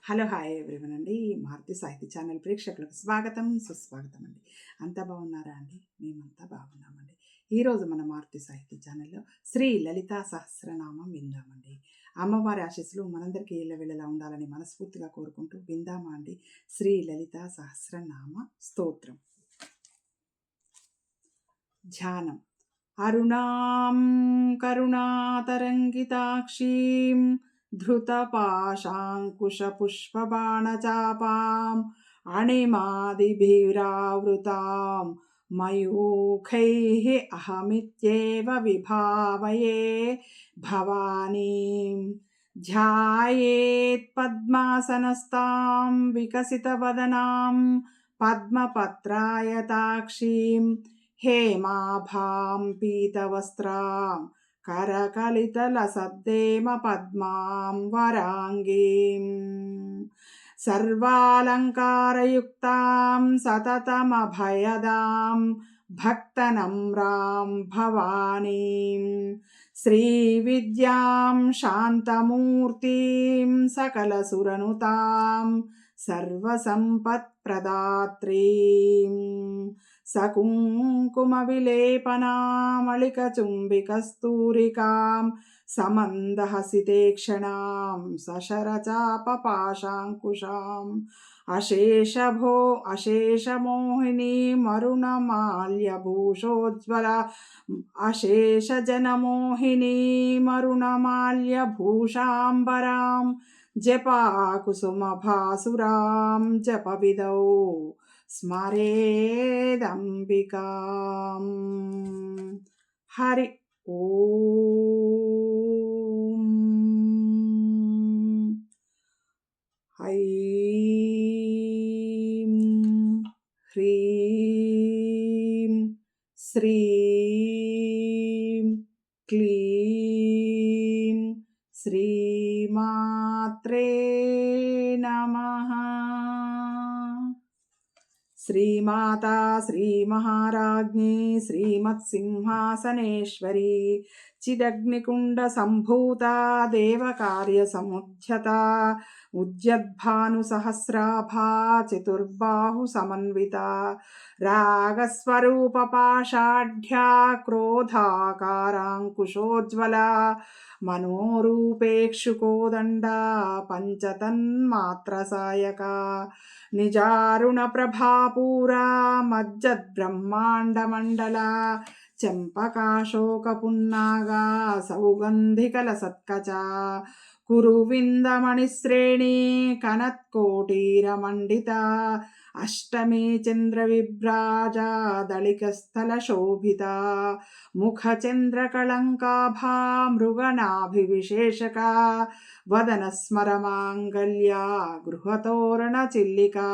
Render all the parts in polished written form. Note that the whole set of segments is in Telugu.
హలో హాయ్ ఎవ్రీవన్ అండి. మారుతి సాహిత్య ఛానల్ ప్రేక్షకులకు స్వాగతం సుస్వాగతం అండి. అంతా బాగున్నారా అండి? మేమంతా బాగున్నామండి. ఈరోజు మన మారుతి సాహిత్య ఛానల్లో శ్రీ లలితా సహస్రనామం విందామండి. అమ్మవారి ఆశీస్సులు మనందరికీ ఇళ్ళవెళ్ళలా ఉండాలని మనస్ఫూర్తిగా కోరుకుంటూ విందామా అండి శ్రీ లలితా సహస్రనామ స్తోత్రం. ధ్యానం. అరుణాం కరుణాతరంగితాక్షీం ధృతపాశాంకుశపుష్పబాణచాపాం అణిమాదిభిరావృతాం మయూఖైః అహమిత్యేవ విభావయే భవానీం. ధ్యాయేత్ పద్మాసనస్తాం వికసితవదనాం పద్మపత్రాయతాక్షీం హేమాభాం పీతవస్త్రాం కరకలితలసద్దేమ పద్మాం వరాంగీం. సర్వాలంకారయుక్తాం సతతమభయదాం భక్తనమ్రాం భవానీం. శ్రీవిద్యాం శాంతమూర్తిం సకలసురనుతాం సర్వసంపత్ప్రదాత్రీం. సకుంకుమవిలేపనామళికచుంబికస్తూరికాం సమందహసితేక్షణాం సశరచాపపాశాంకుశాం అశేషమోహినీమరుణమాల్యభూషోజ్వల అశేషజనమోహినీమరుణమాల్యభూషాంబరాం జపాకుసుమభాసురాం జపవిదౌ స్మరేదంబికాం. హరి ఓం. ఐం హ్రీం శ్రీం క్లీం శ్రీమాత్రే నమః. శ్రీమాతా శ్రీమహారాజ్ఞీ శ్రీమత్సింహాసనేశ్వరీ చిదగ్నికుండ సంభూత దేవకార్య సముద్యత ఉద్యద్భానుసహస్రాభా చతుర్బాహు సమన్విత రాగస్వరూప పాషాఢ్యా క్రోధాకారాంకుశోజ్వల మనోరూపేక్షుకోదండ పంచతన్మాత్రసాయక నిజారుణ ప్రభాపూరా మజ్జద్బ్రహ్మాండమండల చంపకాశోకపున్నాగా సౌగంధికల సత్కచ కురువిందమణిశ్రేణీ కనత్కోటీరమండిత అష్టమీ చంద్రవిభ్రాజ దళికస్థల శోభిత ముఖచంద్రకళంకాభా మృగనాభివిశేషక వదన స్మరమాంగళ్యా గృహతోరణ చిల్లికా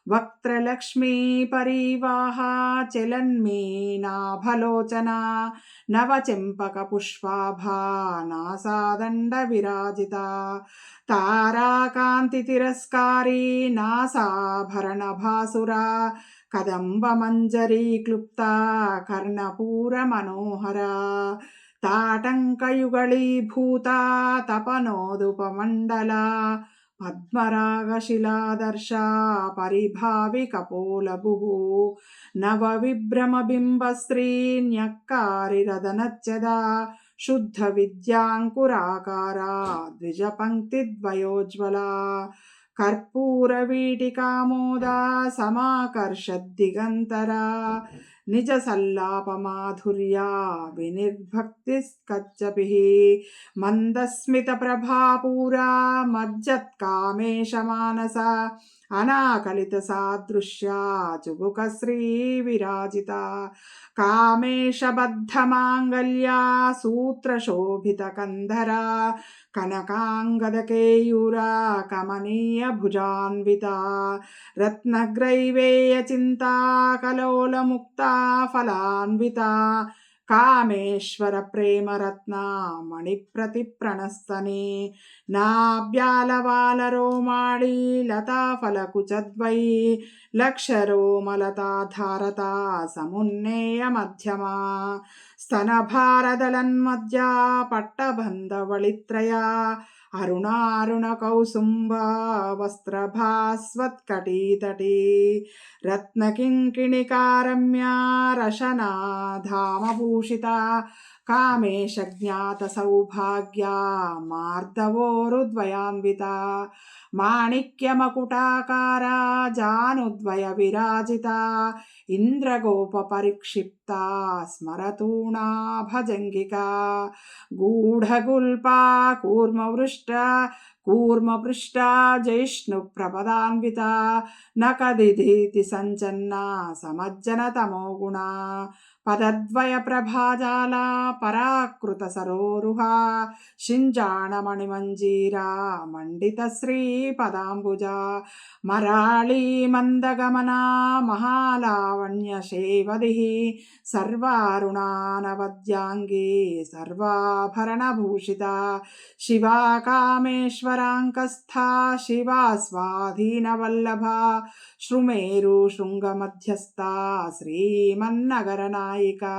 వక్త్రలక్ష్మీ పరివాహ చలన్మీనాభలోచన నవచెంపక పుష్పాభా నాసాదండ విరాజిత తారాకాంతి తిరస్కారీ నాసాభరణ భాసురా కదంబ మంజరీ క్లుప్త కర్ణపూర మనోహర తాటంకయుగళీభూత తపనోదుపమండల పద్మరాగశిలాదర్శ పరిభావి కపోలభు నవవిభ్రమబింబశ్రీన్యక్కారిరదనచ్చద శుద్ధ విద్యాంకురాకారా ద్విజపంక్తిద్వయోజ్వల కర్పూరవీటికామోదా సమాకర్షద్దిగంతరా నిజ సల్లాపమాధుర్యా వినిర్భక్తిస్కచ్చభిః మందస్మిత ప్రభాపూరా మజ్జత్కామేశమానస అనాకలిత సాదృశ్యా చుబుక శ్రీ విరాజిత కామేశబద్ధమాంగళ్యా సూత్రశోభిత కంధరా కనకాంగదకేయూరా కమనీయ భుజాన్విత రత్నగ్రైవేయ చింతా కలోలముక్తా ఫలాన్విత కామేశ్వర ప్రేమరత్న మణిప్రతిప్రణస్తనే నాభ్యాలవాలరోమాళీ లతాఫలకుచద్వై లక్షరోమలతాధారతా సమున్నేయ మధ్యమా స్తనభారదలన్మధ్యా పట్టబంధవళిత్రయా అరుణారుణకౌసుంభా వస్త్రభాస్వత్కటీతటీ రత్నకింకిణికారమ్యా రశనాధామభూషితా కామేశజ్ఞాతసౌభాగ్యా మార్దవోరుద్వయాన్వితా మాణిక్యమకుటాకారా జానుద్వయ విరాజితా ఇంద్రగోపపరిక్షిప్తా స్మరతూణాభజంగికా గూఢగుల్పా కూర్మపృష్టా జైష్ణుప్రపదాన్వితా నకదిధీతి సంచన్నా సమజ్జనతమోగుణా పదద్వయ ప్రభాజాలా పరాకృత సరోరుహా శింజాణమణిమంజీరా మండిత శ్రీపదాంబుజా మరాళీ మందగమనా మహాలావణ్య శేవదిః సర్వారుణానవద్యాంగీ సర్వాభరణభూషితా శివా కామేశ్వరాంకస్థా శివా స్వాధీనవల్లభా శృమేరు శృంగమధ్యస్థా శ్రీమన్నగరనాయికా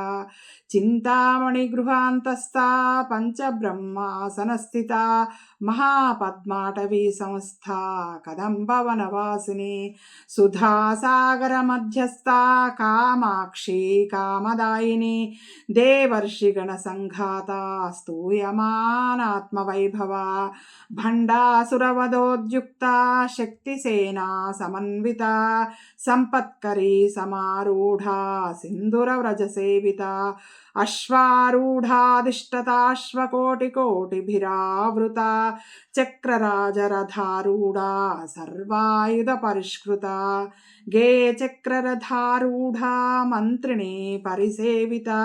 చింతామణి గృహాంతస్థా పంచబ్రహ్మాసనస్థితా మహాపద్మాటవీ సంస్థా కదంబవనవాసిని సుధాసాగర మధ్యస్థా కామాక్షి కామదాయిని దేవర్షిగణ సంఘాతా స్తూయమానాత్మవైభవా భండాసురవదోద్యుక్తా శక్తిసేనా సమన్వితా సంపత్కరీ సమారూఢా సింధురవ్రజసేవితా అశ్వారూఢాదిష్టతాశ్వకోటికోటిభిరావృతా చక్రరాజరథారూఢా సర్వాయుధ పరిష్కృతా గే చక్రరథారూఢా మంత్రిణీ పరిసేవితా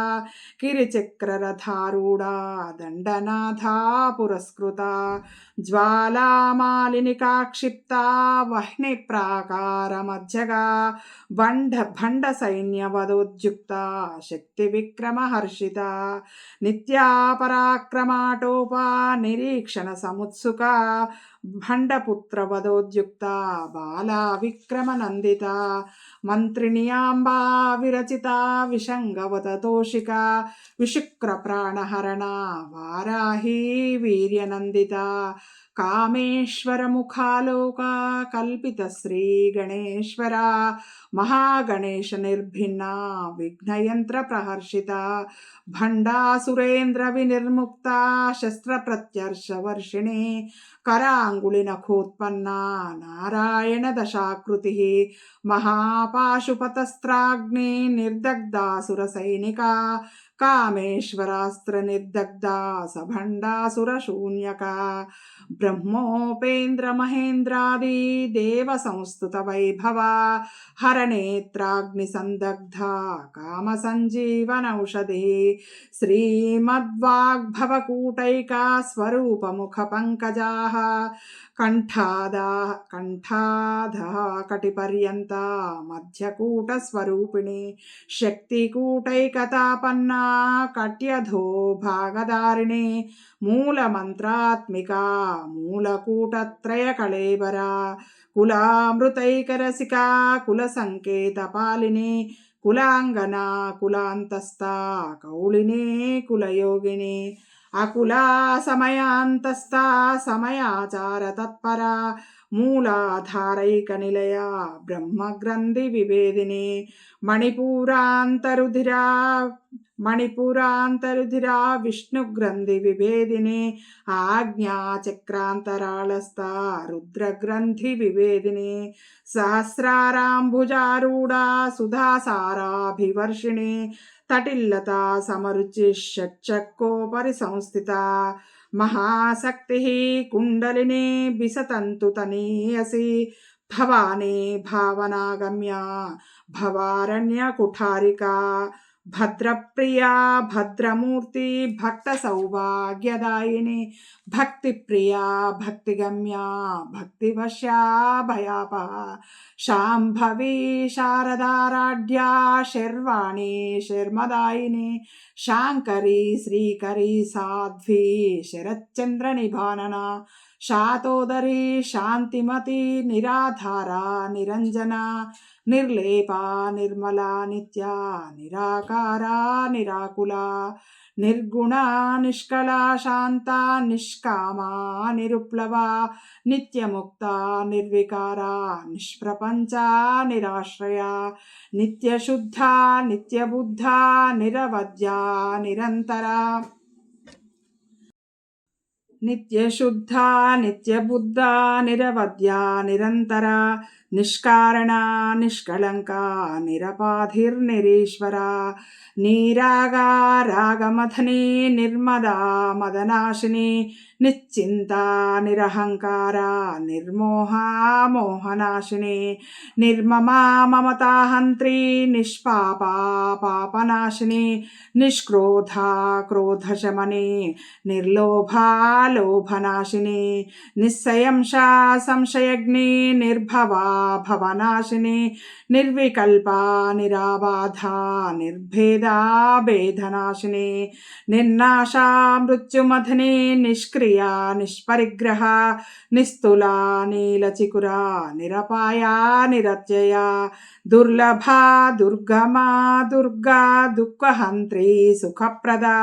కిరిచక్రరథారూఢా దండనాథా పురస్కృతా జ్వాలామాలినికాక్షిప్తా వహ్నిప్రాకారమధ్యగా భండ సైన్యవదోద్యుక్తా శక్తి విక్రమహర్షితా నిత్యాపరాక్రమాటోపా నిరీక్షణ సముత్సుకా భండపుత్రవదోద్యుక్తా బాలా విక్రమనందితా మంత్రిణ్యాంబా విరచితా విషంగవతతోషికా విశుక్ర ప్రాణహరణా వారాహీ వీర్యనందితా కామేశ్వర ముఖాలోకా కల్పిత శ్రీ గణేశ్వర మహాగణేశ నిర్భిన్నా విఘ్నయంత్ర ప్రహర్షిత భండాసురేంద్ర వినిర్ముక్త శస్త్ర ప్రత్యర్ష వర్షిణి కరాంగుళి నఖోత్పన్నా నారాయణ దశాకృతి మహాపాశుపతస్త్రాగ్ని నిర్దగ్ధాసుర సైనికా కామేశ్వరాస్త్ర నిర్దగ్ధా సభండాసుర శూన్యకా బ్రహ్మోపేంద్ర మహేంద్రాది దేవ సంస్తుత వైభవా హరనేత్రాగ్ని సందగ్ధా కామ సంజీవనౌషధి శ్రీమద్వాగ్భవకూటైకా స్వరూపముఖ పంకజాః కంఠాధః కటిపర్యంతా మధ్యకూట స్వరూపిణి శక్తికూటైకతాపన్నా కట్యధో భాగధారిణి మూలమంత్రాత్మికా మూలకూటత్రయ కళేబరా కులామృతైకరసికా కుల సంకేతపాలిని కులాంగనా కులాంతస్థా కౌళిని కులయోగిని అకులా సమయాంతస్థా సమయాచార తత్పరా మూలాధారైక నిలయ బ్రహ్మగ్రంథి వివేదిని మణిపూరాంతరుధిరా విష్ణుగ్రంథి విభేదిని ఆజ్ఞాచక్రాంతరాళస్థా రుద్రగ్రంథి వివేదిని సహస్రారాంబుజారూఢా సుధాసారాభివర్షిణి తటిల్లతా సమరుచి షట్చక్కోపరి సంస్థిత మహాశక్తి కుండలిని బిసతంతు తనీయసి భవానీ భావనాగమ్యా భవారణ్య కుఠారికా భద్రప్రియా భద్రమూర్తి భక్త సౌభాగ్యదాయిని భక్తిప్రియా భక్తిగమ్యా భక్తివశ్యా భయాపహ శాంభవి శారదారాఢ్యా శర్వాణి శర్మదాయిని శాంకరీ శ్రీకరీ సాధ్వీ శరచ్చంద్ర నిభానన శాతోదరీ శాంతిమతి నిరాధారా నిరంజనా నిర్లేపా నిర్మలా నిత్యా నిరాకారా నిరాకులా నిర్గుణా నిష్కళా శాంతా నిష్కామా నిరుప్లవా నిత్యముక్తా నిర్వికారా నిష్ప్రపంచా నిరాశ్రయా నిత్యశుద్ధా నిత్యబుద్ధా నిరవద్యా నిరంతరా నిత్యశుద్ధా నిత్యబుద్ధా నిరవద్యా నిరంతరా నిష్కారణా నిష్కళంకా నిరపాధిర్నిరీశ్వరా నీరాగా రాగమథని నిర్మదా మదనాశిని నిశ్చింతా నిరహంకారా నిర్మోహా మోహనాశిని నిర్మమా మమతాహంత్రీ నిష్పాపా పాపనాశిని నిష్క్రోధా క్రోధశమని నిర్లోభా లోభనాశిని నిస్సంశా సంశయగ్ని నిర్భవా భవనాశిని నిర్వికల్పా నిరాబాధా నిర్భేదా భేదనాశిని నిర్నాశా మృత్యుమథిని నిష్క్రియా నిష్పరిగ్రహ నిస్తులా నీలచికురా నిరపాయా నిరత్యయా దుర్లభా దుర్గమా దుర్గా దుఃఖహంత్రీ సుఖప్రదా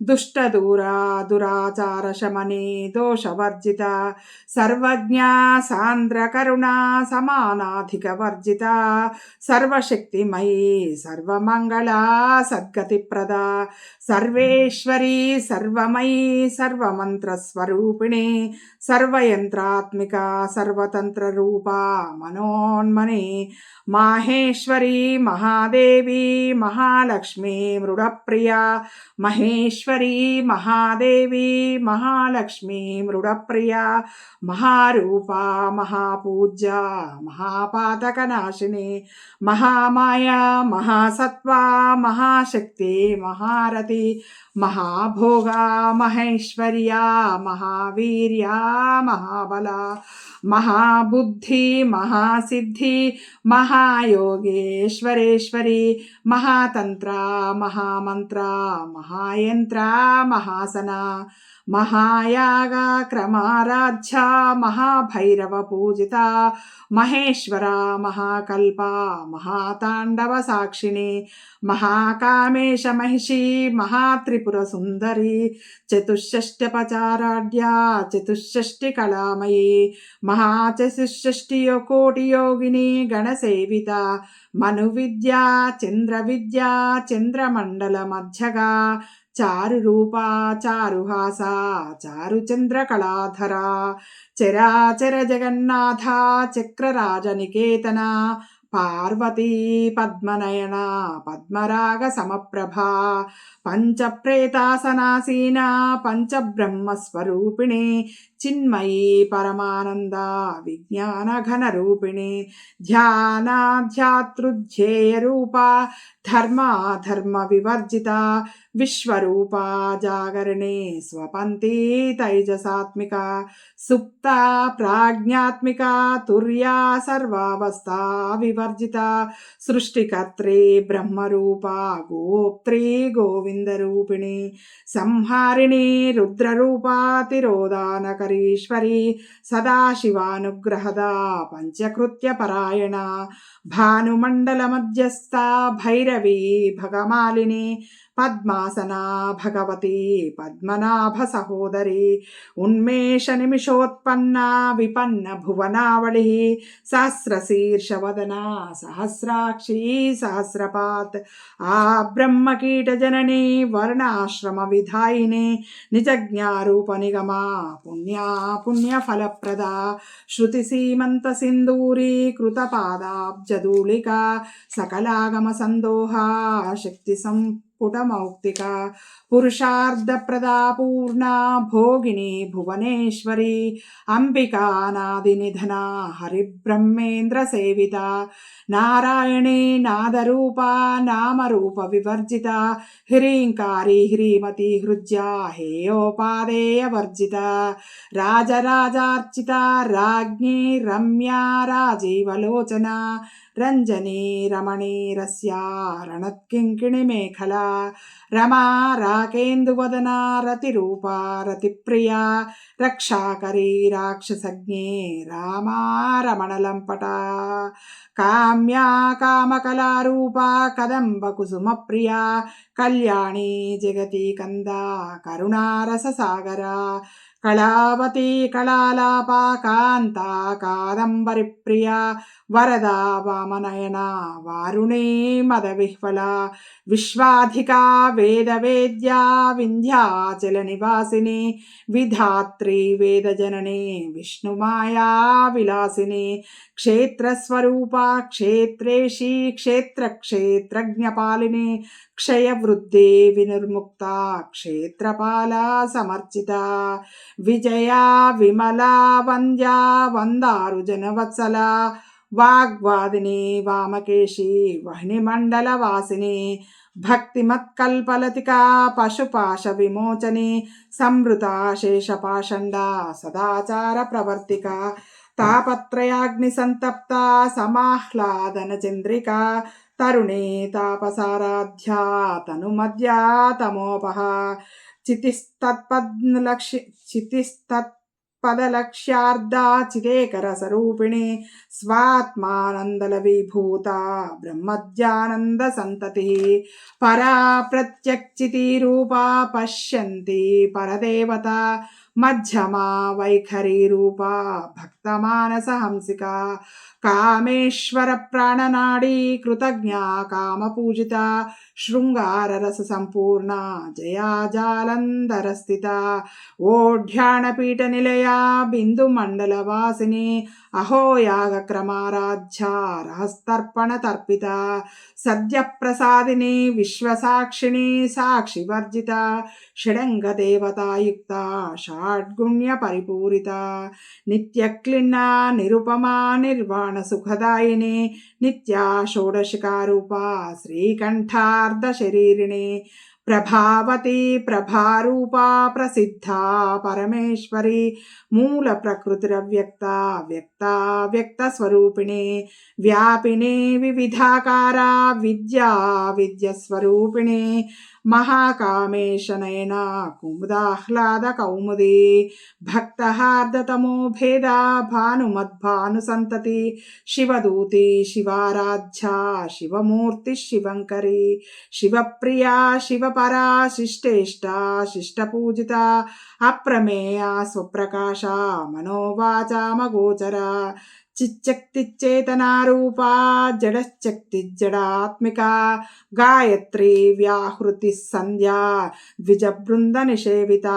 దుష్టదూరా దురాచారశమని దోషవర్జిత సర్వజ్ఞా సాంద్రకరుణా సమానాధికవర్జిత సర్వశక్తిమయీ సర్వమంగళా సద్గతిప్రదా సర్వేశ్వరీ సర్వమయీ సర్వమంత్రస్వరూపిణి సర్వయంత్రాత్మిక సర్వతంత్రరూపా మనోన్మని మాహేశ్వరీ మహాదేవి మహాలక్ష్మీ మృడప్రియా మహేశ్వరీ మహాదేవి మహాలక్ష్మీ మృడప్రియా మహారూపా మహాపూజ్య మహాపాతకనాశిని మహామాయా మహాసత్వా మహాశక్తి మహారథి మహాభోగా మహేశ్వర్యా మహావీర్యా మహాబల మహాబుద్ధి మహాసిద్ధి మహాయోగేశ్వరేశ్వరి మహాతంత్ర మహామంత్ర మహాయంత్ర మహాసన మహాయాగ క్రమారాధ్య మహాభైరవ పూజిత మహేశ్వర మహాకల్ప మహాతాండవ సాక్షిణి మహాకామేశ మహిషి మహాత్రిపుర సుందరి చతుషష్ట్యపచారాఢ్య చతుషష్టి కళామయీ మహాచతుషష్టి కోటి యోగిని గణసేవిత మను విద్య చంద్ర విద్య చంద్రమండల మధ్యగా చారు రూపా చారుహాస చారు చంద్ర కళాధరా చరాచర జగన్నాథ చక్రరాజనికేతన పార్వతీ పద్మనయన పద్మరాగ సమప్రభా పంచప్రేతాసనాసీనా పంచబ్రహ్మస్వరూపిణి చిన్మయీ పరమానంద విజ్ఞాన ఘనరూపిణి ధ్యానాధ్యాతృధ్యేయరూప ధర్మ వివర్జిత విశ్వరూప జాగరణే స్వపంతి తైజసాత్మిక సుప్త ప్రాజ్ఞాత్మిక తుర్యా సర్వావస్థా వివర్జిత సృష్టికర్త్రీ బ్రహ్మరూప గోప్త్రీ గోవిందరూపిణి సంహారిణి రుద్రరూప తిరోదానకరీశ్వరి సదాశివానుగ్రహదా పంచకృత్య పరాయణ భానుమండల మధ్యస్థ భైరవీ భగమాలిని పద్మాసనా భగవతి పద్మనాభ సహోదరి ఉన్మేష నిమిషోత్పన్న విపన్న భువనావళి సహస్రశీర్షవదనా సహస్రాక్షీ సహస్రపాత్ ఆ బ్రహ్మకీట జననీ వర్ణాశ్రమ విధాయిని నిజజ్ఞారూప నిగమా పుణ్యా పుణ్యఫలప్రదా శృతి సీమంత సింధూరీ కృతపాదాబ్జధూళిక సకలాగమ సందోహా శక్తి పుటమౌక్తిక పురుషార్థప్రదా పూర్ణ భోగిని భువనేశ్వరి అంబికానాది నిధన హరిబ్రహ్మేంద్ర సేవిత నారాయణీ నాదరూప నామరూప వివర్జిత హ్రీంకారి హ్రీమతి హృజ్యా హేయోపాదేయ వర్జిత రాజరాజార్చిత రాజ్ఞీ రమ్యా రాజీవలోచన రంజనీ రమణీరస్యా రణత్కింకిణిమేఖలా రమా రాకేందువదనా రతిరూపా రతిప్రియా రక్షాకరీ రాక్షసజ్ఞే రామా రమణలంపటా కామ్యా కామకళారూపా కదంబకుసుమప్రియా కళ్యాణీ జగతి కందా కరుణారససాగరా కళావతి కళాలాపా కాంతా కాదంబరి ప్రియా వరదా వామనయనా వారుణే మదవిహ్వల విశ్వాధికా వేదవేద్యా వింధ్యాచల నివాసిని విధాత్రి వేదజనని విష్ణుమాయా విలాసిని క్షేత్రస్వరూపా క్షేత్రేషి క్షేత్రజ్ఞపాలిని క్షయవృద్ధి వినిర్ముక్త క్షేత్రపాల సమర్చిత విజయా విమలా వంద్యా వందారు జనవత్సల వాగ్వాదిని వామకేశి వహ్నిమండల వాసిని భక్తిమత్కల్పలతికా పశుపాశ విమోచని సంవృత శేషపాషండ సదాచార ప్రవర్తిక తాపత్రయాగ్ని సంతప్త సమాహ్లాదన చంద్రికా తరుణే తాపసారాధ్యా తనుమధ్యా తమోపహ చితిస్తత్పదలక్ష్యార్ధా చిదేకరసరూపిణి స్వాత్మానందల విభూత బ్రహ్మజ్ఞానంద సంతతి పరా ప్రత్యక్షితిరూపా పశ్యంతి పరదేవత మధ్యమా వైఖరీ రూపా భక్తమానస హంసిక కామేశ్వర ప్రాణనాడీ కృతజ్ఞా కామపూజిత శృంగారరస సంపూర్ణ జయా జాలంధర స్థిత ఓఢ్యాణపీఠ నిలయా బిందు మండల వాసిని అహోయాగ క్రమారాధ్యా రహస్తర్పణ తర్పిత సద్య ప్రసాదిని విశ్వసాక్షిణి సాక్షివర్జిత షడంగ దేవతాయుక్త షాడ్గుణ్య పరిపూరిత నిత్యక్లిన్న నిరుపమా నిర్వాణ సుఖదాయిని నిత్యా షోడశికారూపా శ్రీకంఠార్ధ శరీరిణి ప్రభావతి ప్రభారూపా ప్రసిద్ధా పరమేశ్వరి మూల ప్రకృతిరవ్యక్త వ్యక్త వ్యక్త స్వరూపిణి వ్యాపిని వివిధాకారా విద్యా విద్యస్వరూపిణి మహాకామేశనయన కుముదాహ్లాద కౌముది భక్తహార్దతమో భేద భానుమద్భాను సంతతి శివదూతి శివారాధ్యా శివమూర్తి శివంకరి శివప్రియా శివపరా శిష్టేష్ట శిష్టపూజిత అప్రమేయ స్వప్రకాశ మనోవాచామగోచర చిచ్చక్తిచేతనారూపా జడశక్తిజడాత్మిక గాయత్రీ వ్యాహృతి సంధ్యా ద్విజబృంద నిషేవిత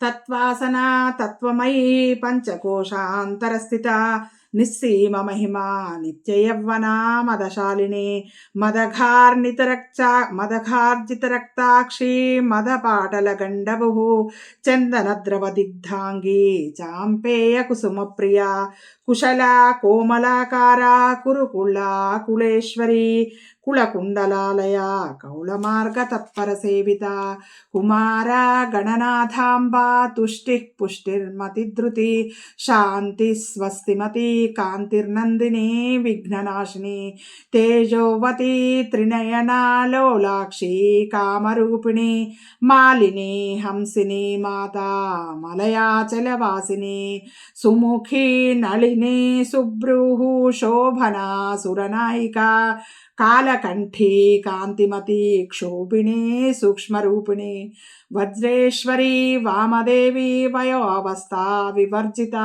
తత్వాసనా తత్వమయీ పంచకోశాంతరస్థిత నిస్సీమ మహిమా నిత్యయవ్వనా మదశాలిని మదఘార్జిత రక్తాక్షి మదపాటల గండభు చందనద్రవ దిగ్ధాంగి చాంపేయ కుసుమ ప్రియ కుశల కోమలాకార కురుకుళ కుళేశ్వరి కుళకుండలాలయ కౌళమార్గ తత్పర సేవిత కుమార గణనాథాంబా తుష్టి పుష్టిర్మతిధృతి శాంతి స్వస్తిమతి కాంతిర్నందిని విఘ్ననాశిని తేజోవతి త్రినయనా లోలాక్షి కామరూపిణి మాలిని హంసిని మాతా మలయాచలవాసిని సుముఖి నళిని సుబ్రూహు శోభనా సురనాయికా కాలకంఠీ కాంతిమతి క్షోభిణి సూక్ష్మరూపిణి వజ్రేశ్వరి వామదేవి వయోవస్థా వివర్జిత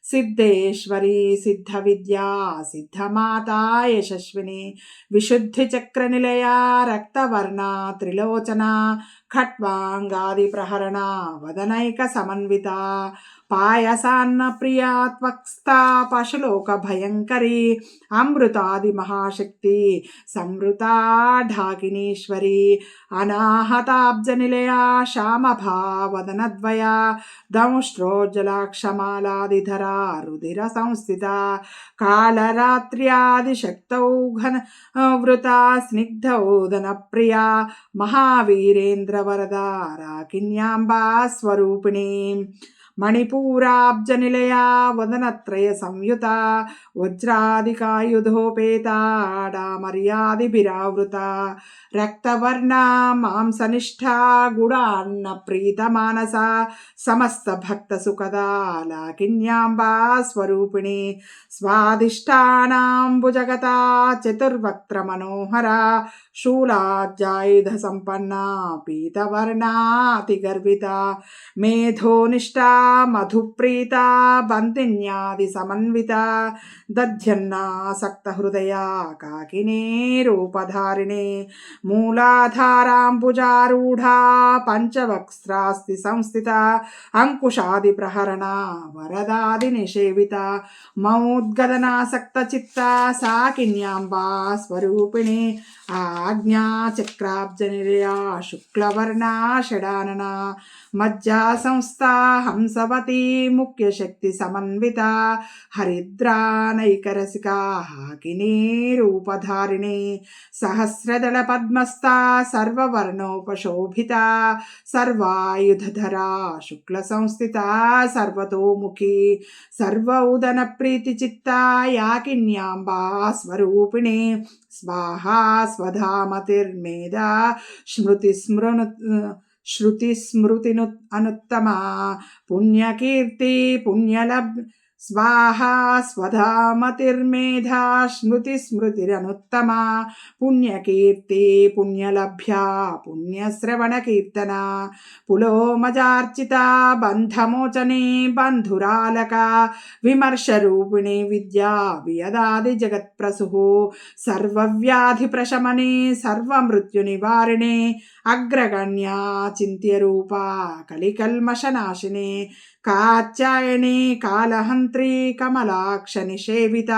సిద్ధేశ్వరి సిద్ధ విద్యా సిద్ధమాతా యశస్విని విశుద్ధి చక్ర నిలయ రక్తవర్ణ త్రిలోచన ఖట్వాంగాది ప్రహరణ వదనైక సమన్విత పాయసాన్న ప్రియా త్వక్స్థా పశులోక భయంకరి అమృతాది మహాశక్తి సంవృతా ఢాకినీశ్వరి అనాహతాబ్జ నిలయా శ్యామభావదనద్వయ దంష్ట్రోజ్జలాక్షమాలాదిధరా రుధిర సంస్థిత కాళరాత్ర్యాదిశక్తౌ ఘన వృతా స్నిగ్ధోదన ప్రియా మహావీరేంద్ర వరదా రాకిన్యాంబా స్వరూపిణి మణిపూరాబ్జనిలయా వదనత్రయ సంయుత వజ్రాదికాయుధోపేతాడామర్యాదిభిరావృత రక్తవర్ణా మాంసనిష్ఠా గుడాన్న ప్రీతమానస సమస్త భక్త సుఖదా లాకిన్యాంబా స్వరూపిణి స్వాదిష్టానాంబుజగతా చతుర్వక్త్ర మనోహర శూలాజ్యాయుధ సంపన్నా పీతవర్ణాతి గర్విత మేధోనిష్టా మధుప్రీత బంతిన్యాది సమన్విత దధ్యన్నాసక్త హృదయ కాకినే రూపధారిణే మూలాధారాంబుజారూఢా పంచవక్స్రాస్తి సంస్థిత అంకుశాది ప్రహరణ వరదాది నిషేవిత మౌద్గదనాసక్త చిత్త సాకిన్యాంబా స్వరూపిణి ఆజ్ఞా చక్రాబ్జనిలయా శుక్లవర్ణా షడానన మజ్జా సంస్థా హంసవతి ముఖ్యశక్తి సమన్విత హరిద్రానైకరసికా హాకినీ రూపధారిణి సహస్రదళ పద్మస్థా సర్వవర్ణోపశోభిత సర్వాయుధధరా శుక్ల సంస్థిత సర్వతోముఖి సర్వ ఉదన ప్రీతి చిత్తా యాకిన్యాంబా స్వరూపిణి స్వాహా స్వధామతిర్మేధా స్మృతిస్మృతిను అనుత్తమా పుణ్యకీర్తి పుణ్యలబ్ స్వాహా స్వధామతిర్మేధా స్మృతిరనుత్తమా పుణ్యకీర్తి పుణ్యలభ్యా పుణ్యశ్రవణ కీర్తన పులోమజార్చిత బంధమోచనే బంధురాలక విమర్శరూపిణి విద్యా వియదాది జగత్ప్రసు సర్వవ్యాధి ప్రశమనే సర్వమృత్యునివారిణే అగ్రగణ్యా చింత్యరూపా కలికల్మషనాశినే కాత్యాయని కాలహంత్రి కమలాక్ష నిషేవిత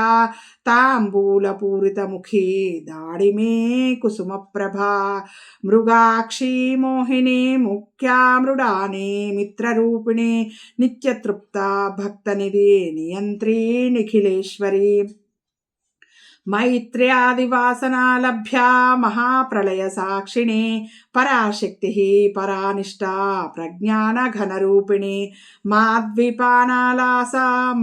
తాంబూలపూరితముఖీ దాడిమే కుసుమప్రభా మృగాక్షి మోహిని ముఖ్యా మృడాని మిత్రరూపిణి నిత్యతృప్త భక్తనిధి నియంత్రీ నిఖిలేశ్వరి మైత్ర్యాదివాసనాలభ్యా మహాప్రళయ సాక్షిణి పరాశక్తి పరానిష్టా ప్రజ్ఞానఘనరూపిణి మాద్విపానాలాస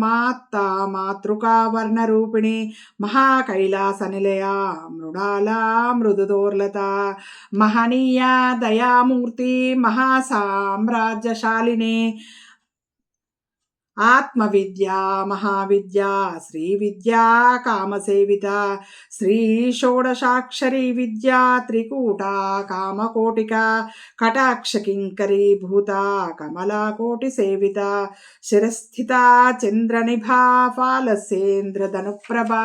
మాత్తా మాతృకావర్ణరూపిణి మహాకైలాస నిలయా మృడాలా మృదుదోర్లత మహనీయ దయామూర్తి మహాసామ్రాజ్యశాలిని ఆత్మవిద్యా మహావిద్యా శ్రీ విద్యా కామసేవిత శ్రీ షోడశాక్షరీ విద్యా త్రికూటా కామకోటిక కటాక్ష కింకరీ భూత కమలాకోటి సేవిత శిరస్థిత చంద్రనిభా ఫాలసేంద్రధనుప్రభా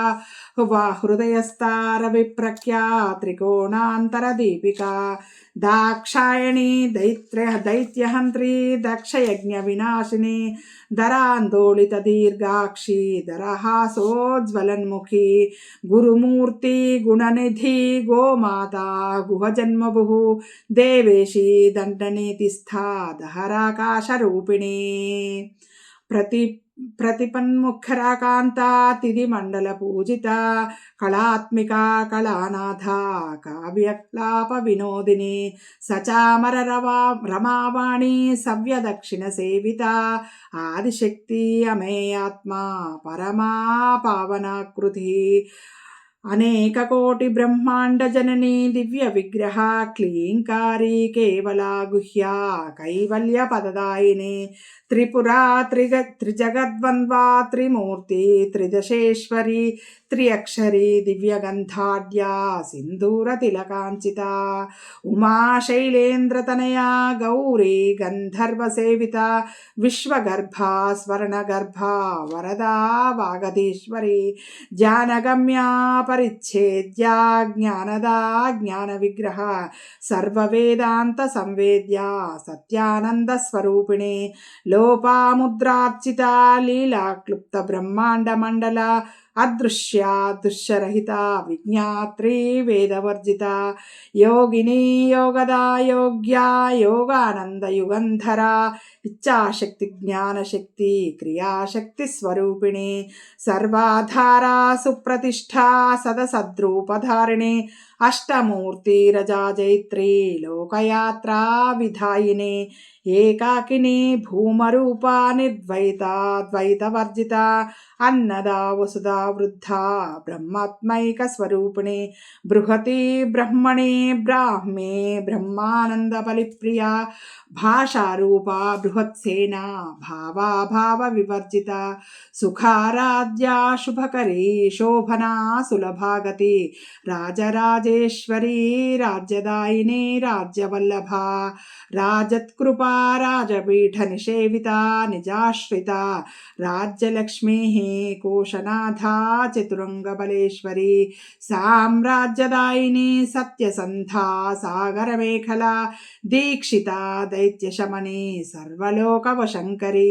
హృదయస్థార విప్రఖ్యా త్రికోణాంతర దీపికా దాక్షాయణి దైత్యహంత్రి దక్షయజ్ఞ వినాశిని ధరాందోళిత దీర్ఘాక్షి దరహాసోజ్వలన్ముఖి గురుమూర్తి గుణనిధి గోమాతా గుహజన్మభు దేవేశి దండనీతిస్థా దహరాకాశరూపిణి ప్రతిపన్ముఖరాకాంతా తిది మండల పూజిత కళాత్మిక కళానాథ కావ్యక్లాప వినోదిని సచామర రమావాణి సవ్యదక్షిణ సేవిత ఆదిశక్తి అమేయాత్మ పరమా పావనాకృతి అనేక కోటి బ్రహ్మాండ జనని దివ్య విగ్రహ క్లీంకారీ కేవలా గుహ్యా కైవల్య పదదాయిని త్రిపురా త్రిజగద్వంద్వా త్రిమూర్తి త్రిదశేశ్వరి త్రియక్షరి దివ్యగంధాఢ్యా సింధూర తిలకాంచిత ఉమాశైలేంద్రతనయా గౌరీ గంధర్వసేవిత విశ్వగర్భ స్వర్ణగర్భ వరదా వాగధీశ్వరి జ్ఞానగమ్యా పరిచ్ఛేద్యా జ్ఞానదా జ్ఞాన విగ్రహ సర్వవేదాంత సంవేద్యా సత్యానంద స్వరూపిణి లోపాముద్రార్చిత లీలా క్లుప్త బ్రహ్మాండ మండల అదృశ్య దృశ్యరహిత విజ్ఞాత్రి వేదవర్జిత యోగిని యోగదా యోగ్యా యోగానంద యుగంధర ఇచ్ఛాశక్తి జ్ఞానశక్తి క్రియాశక్తి స్వరూపిణి సర్వాధారా సుప్రతిష్ఠా సదసద్రూపధారిణి అష్టమూర్తిరజాజైత్రీ లోకయాత్రా విధాయిని ఏకాకిని భూమరూపా నిర్ద్వైతాద్వైతవర్జిత అన్నదా వసుదా వృద్ధా బ్రహ్మాత్మైక స్వరూపిణి బృహతి బ్రహ్మణి బ్రాహ్మే బ్రహ్మానంద బలిప్రియ భాషారూపా బృహత్సేన భావాభావ వివర్జిత సుఖారాధ్యా శుభకరీ శోభనా సులభాగతి రాజరాజేశ్వరీ రాజ్యదాయిని రాజ్యవల్లభ రాజత్కృపా రాజపీఠ నిషేవిత నిజాశ్రిత రాజ్యలక్ష్మీ కోశనాథా చతురంగబలేశ్వరి సామ్రాజ్యదాయిని సత్యసంధా సాగరమేఖలా దీక్షిత దైత్యశమని సర్వలోకవశంకరి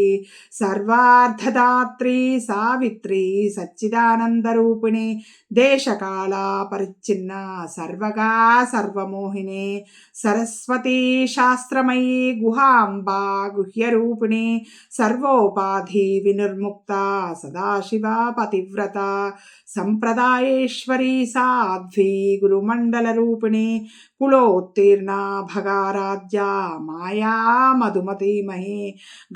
సర్వార్థదాత్రి సావిత్రి సచ్చిదానందరూపిణి దేశకాల పరిచ్ఛిన్న సర్వగా సర్వమోహిని సరస్వతీ శాస్త్రమయీ గుహాంబా గుహ్యరూపిణి సర్వోపాధి వినిర్ముక్త సదాశివ పతివ్రత సంప్రదాయేశ్వరీ సాధ్వీ గురుమండలరూపిణి కులోత్తీర్ణ భగారాధ్యా మాయా మధుమతీమహి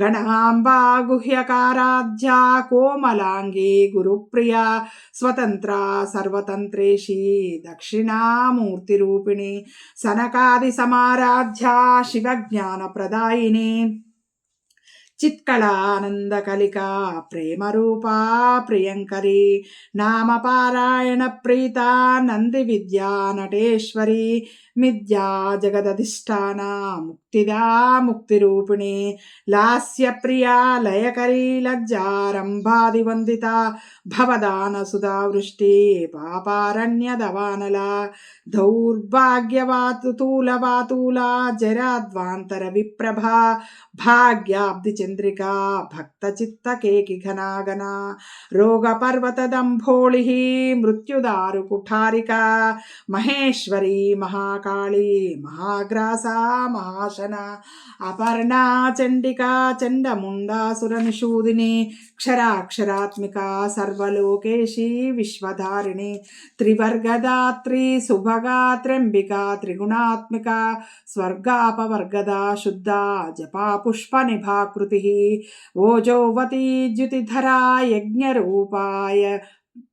గణాంబా గుహ్యకారాధ్యా కోమలాంగి గురుప్రియ స్వతంత్ర సర్వతంత్రేషి దక్షిణామూర్తిరూపిణి సనకాది సమారాధ్యా శివజ్ఞానప్రదాయిని చిత్కళానందకలికా ప్రేమరూపా ప్రియంకరి నామపారాయణ ప్రీత నంది విద్యా నటేశ్వరి మిథ్యా జగదధిష్టాన ముక్తిదా ముక్తిరూపిణి లాస్యప్రియా లయకరీ లజ్జారంభాదివందిత భవదాన సుధావృష్టి పాపారణ్యదవానల దౌర్భాగ్యవాతుతూలవాతూల జరాద్వాంతర విప్రభా భాగ్యాబ్ది చంద్రికా భక్త చిత్త కేకి ఘనాగన రోగ పర్వతదంభోళి మృత్యుదారు కుఠారిక మహేశ్వరి మహాకాళీ మహాగ్రాసా మహాశన అపర్ణా చండికా చండముండాసురనిషూదిని క్షరాక్షరాత్మిక సర్వలోకేశీ విశ్వధారిణి త్రివర్గదాత్రి సుభగా త్ర్యంబికా త్రిగుణాత్మిక స్వర్గాపవర్గదా శుద్ధా జపా పుష్ప నిభాకృతి ఓజోవతి ద్యుతిధరా యజ్ఞరూపాయ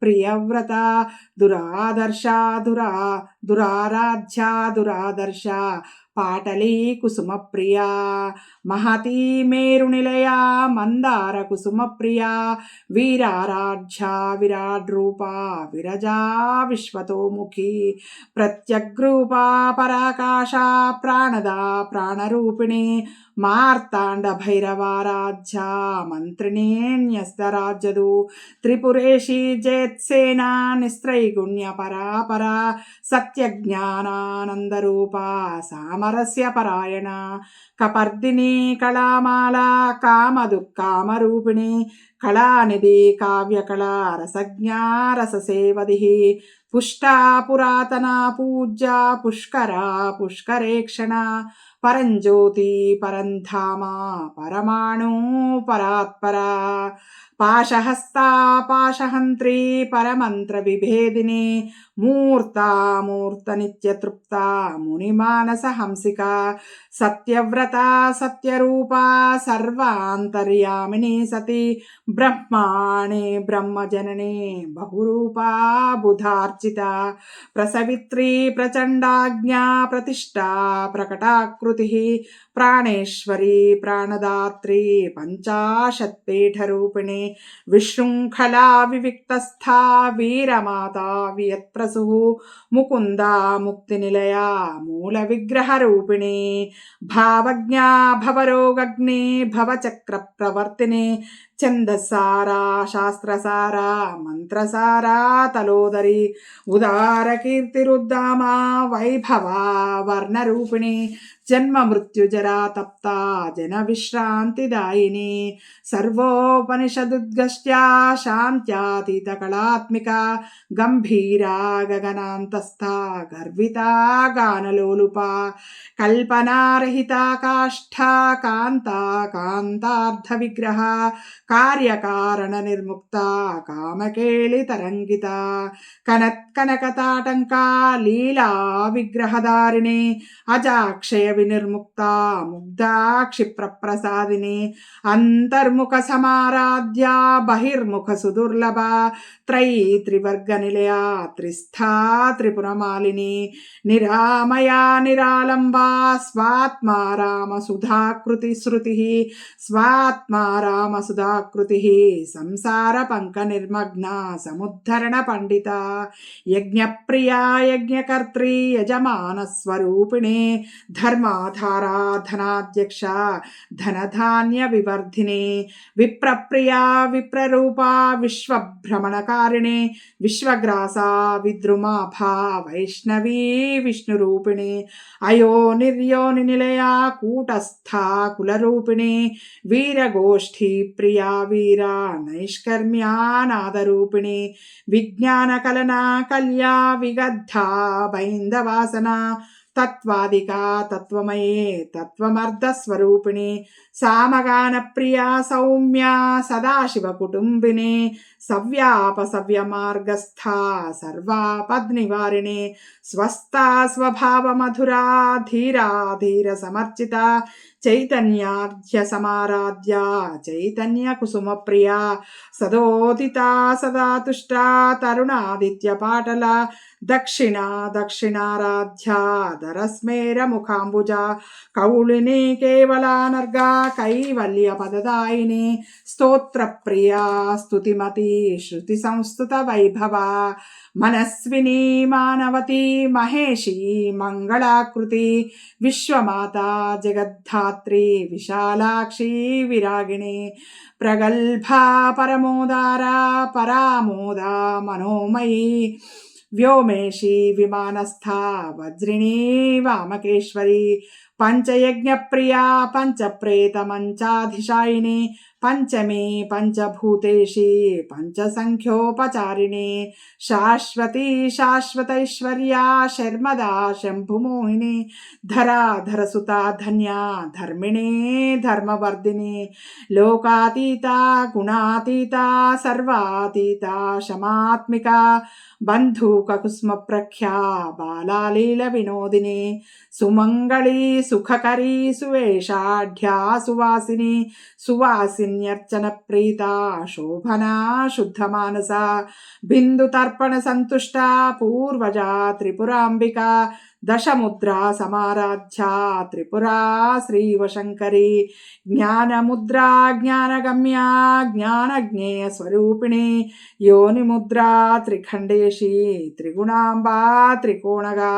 ప్రియవ్రత దురాదర్శ దురారాధ్య పాటలీ కుసుమ ప్రియా మహతీ మేరునిలయా మందార కుసుమ ప్రియా వీరారాధ్య విరాడ్రూపా విరజా విశ్వతోముఖి ప్రత్యగ్రూపా పరాకాశ ప్రాణదా ప్రాణరూపిణి మార్తాండ భైరవారాధ్య మంత్రిణేన్యస్తరాజ్యదు త్రిపురేషి జేత్సేనా నిస్త్రైగుణ్య పరాపరా సత్యజ్ఞానానందరూపా సామరస్య పరాయణ కపర్దిని కళామాలా కామదుఃకామరూపిణి కళానిధి కావ్యకళా రసజ్ఞా రససేవది పుష్టా పురాతనా పూజ్య పుష్కరా పుష్కరేక్షణ పరంజ్యోతి పరంధామ పరమాణు పరాత్పరా పాశహస్తా పాశహంత్రీ పరమంత్ర విభేదిని మూర్త నిత్యతృప్త మునిమానస హంసిక సత్యవ్రత సత్యరూపా సర్వాంతర్యామిని సతి బ్రహ్మాణి బ్రహ్మజనని బహురూపా బుధార్చిత ప్రసవిత్రీ ప్రచండాజ్ఞా ప్రతిష్టా ప్రకటాకృతి ప్రాణేశ్వరీ ప్రాణదాత్రీ పంచాశత్పీఠరూపిణి విశృంఖలా వివిక్తస్థా వీరమాతా వియత్ప్రసు ముకుందా ముక్తినిలయా మూల విగ్రహరూపిణి భావజ్ఞా భవరోగగ్ని భవచక్ర ప్రవర్తిని ఛందసారా శాస్త్రసారా మంత్రసారా తలోదరి ఉదార కీర్తిరుద్దామా వైభవా వర్ణరూపిణి జన్మ మృత్యుజరా తప్త జన విశ్రాంతిదాయిని సర్వోపనిషదుద్గష్ట్యా శాంత్యాతీత కళాత్మిక గంభీరా గగనాంతస్థ గర్వితా గానలోలుప కల్పనారహిత కాష్ఠా కాంతా కాంతార్థ విగ్రహ కార్యకారణ నిర్ముక్త కామకేళి తరంగిత కనకతాటంకా లీలా విగ్రహధారిణి అజాక్షయ వినిర్ముక్త ముగ్ధా క్షిప్రప్రసాదిని అంతర్ముఖ సమారాధ్య బహిర్ముఖ సుదుర్లభ త్రివర్గ నిలయ త్రిస్థా త్రిపురమాలిని నిరామయా నిరాలంబా స్వాత్మా రామ సుధాకృతి శృతి స్వాత్మా రామ సుధాకృతి సంసార పంక నిర్మగ్న సముద్ధరణ పండిత యజ్ఞప్రియా యజ్ఞకర్త్రి యజమాన స్వరూపిణి ధర్మాధారా ధనాధ్యక్ష ధనధాన్య వివర్ధిని విప్రప్రియా విప్రరూపా విశ్వభ్రమణకారిణి విశ్వగ్రాసా విద్రుమాభా వైష్ణవీ విష్ణురూపిణి అయోనిర్యోని నిలయా కూటస్థా కులరూపిణి వీరగోష్ఠీ ప్రియా వీరా నైష్కర్మ్యానాదరూపిణి విజ్ఞానకలనా కల్యా విగద్ధా బైందవాసన తత్వాదికా తత్వమయే తత్వమర్ధస్వరూపిణి సామగాన ప్రియా సౌమ్య సదాశివ కుటుంబిని సవ్య మార్గస్థా సర్వాపద్నివారిణి స్వస్థా స్వభావ మధురా ధీరా ధీర సమర్చిత చైతన్యార్ధ్య సమారాధ్య చైతన్య కుసుమ ప్రియా సదోదిత సదా తుష్ట తరుణాదిత్య పాటల దక్షిణారాధ్య ధరస్మేర ముఖాంబుజ కౌళిని కేవలానర్గా కైవల్య పదదాయిని స్తోత్ర ప్రియా స్తుతిమతి శృతి సంస్థుత వైభవ మనస్విని మానవతి మహేషి మంగళాకృతి విశ్వమాత జగద్ధాత్రి విశాలాక్షి విరాగిణి ప్రగల్భా పరమోదారా పరామోద మనోమయీ వ్యోమేషి విమానస్థా వజ్రిణీ వామకేశ్వరి పంచయజ్ఞ ప్రియా పంచప్రేత మంచాధిశాయిని పంచమీ పంచభూతేషి పంచసంఖ్యోపచారిణి శాశ్వతీ శాశ్వతైశ్వర్యా శర్మదా శంభుమోహిని ధరాధరసుత ధన్యా ధర్మిణీ ధర్మవర్ధిని లోకాతీత గుణాతీత సర్వాతీత శమాత్మిక బంధూక కుస్మ ప్రఖ్యా బాలాలీల వినోదిని సుమంగళీ సుఖకరీ సువేషాఢ్యా సువాసిని సువాసిన్యర్చన ప్రీత శోభనా శుద్ధమానస బిందు తర్పణ సంతుష్ట పూర్వజా త్రిపురాంబిక దశముద్రా సమారాధ్య త్రిపురా శ్రీవశంకరి జ్ఞానముద్రా జ్ఞానగమ్యా జ్ఞానజ్ఞేయ స్వరూపిణి యోనిముద్రా త్రిఖండేశి త్రిగుణాంబా త్రికోణగా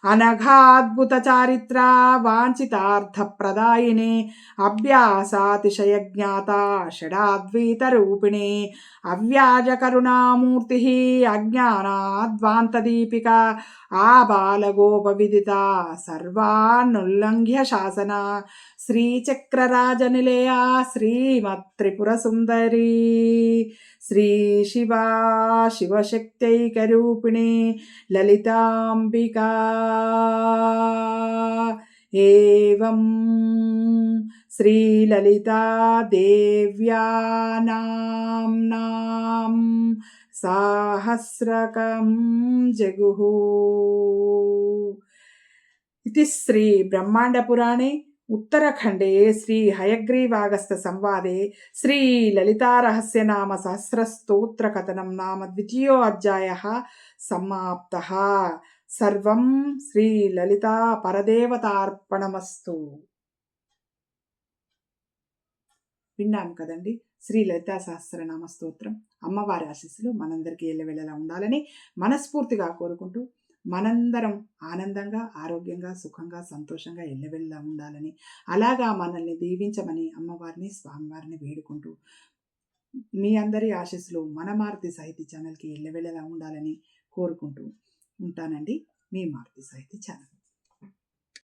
అనఘాద్భుత చారిత్ర వాంఛితార్థప్రదాయిని అభ్యాసాతిశయజ్ఞాత షడాద్వైత రూపిణి అవ్యాజకరుణామూర్తి అజ్ఞానాద్వాంతదీపిక ఆబాలగోపవిదిత సర్వాన్నుల్లంఘ్య శాసన శ్రీచక్రరాజనిలయా శ్రీమత్త్రిపురసుందరీ శ్రీ శివా శివశక్తైకరూపిణి లలితాంబికా ఏవం శ్రీలలితా దేవ్యా నామ్నాం సాహస్రకం జగుః. ఇది శ్రీ బ్రహ్మాండపురాణే ఉత్తరఖండే శ్రీ హయగ్రీవాగస్త్య సంవాదే శ్రీ లలితారహస్యనామ సహస్రస్తోత్రకథనం నామ ద్వితీయోऽధ్యాయः సమాప్తः. సర్వం శ్రీ లలితా పరదేవతార్పణమస్తు. విన్నాం కదండి శ్రీ లలితా సహస్రనామ స్తోత్రం. అమ్మవారి ఆశీస్సులు మనందరికీ ఎల్లవెల్లలా ఉండాలని మనస్ఫూర్తిగా కోరుకుంటూ మనందరం ఆనందంగా ఆరోగ్యంగా సుఖంగా సంతోషంగా ఎల్లవెల్లా ఉండాలని అలాగా మనల్ని దీవించమని అమ్మవారిని స్వామివారిని వేడుకుంటూ మీ అందరి ఆశీస్సులు మన మారుతి సాహితీ ఛానల్కి ఎల్లవెల్లలా ఉండాలని కోరుకుంటూ ఉంటానండి. మీ మారుతి సాహితీ ఛానల్.